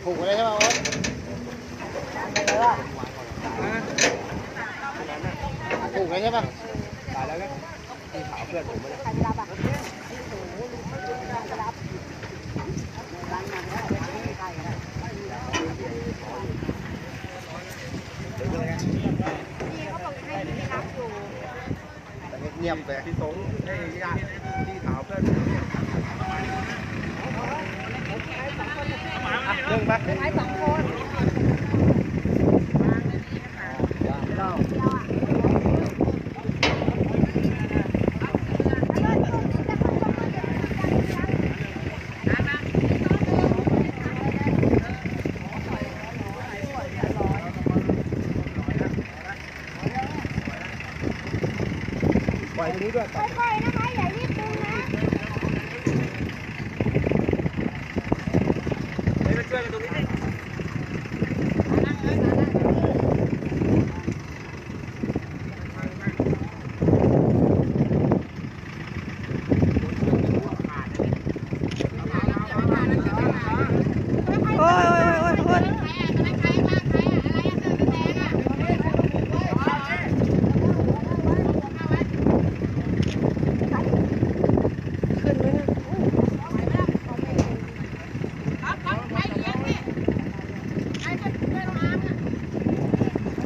ผูกไว้เลยใช่ไหมโอ๊ตผูกไว้ใช่ปะตายแล้วก็ตีขาวเพื่อนผมไม่ได้ใครรับอ่ะเงียบเลยที่สงให้ญาติที่ขาวเพื่อนเรื่องปะไม้2 คนปล่อยตรงนี้ด้วยค่อยๆนะคะอย่ารีบดึงนะไปช่วยกันตรงนี้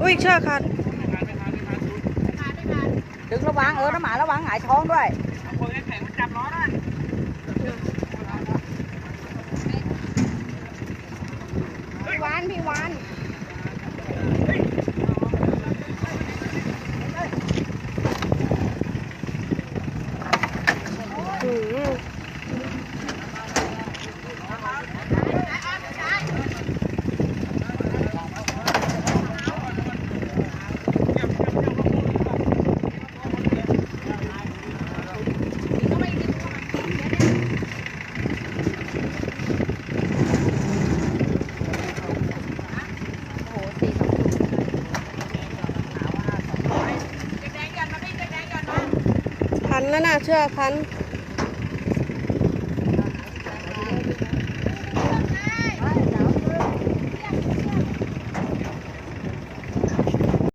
อุ้ยเชือกขาดดึงระวังน้ำหมาระวังหงายท้องด้วยคนแข็งมันจับล้อได้พี่วานคันแล้วน่ะเชือกคัน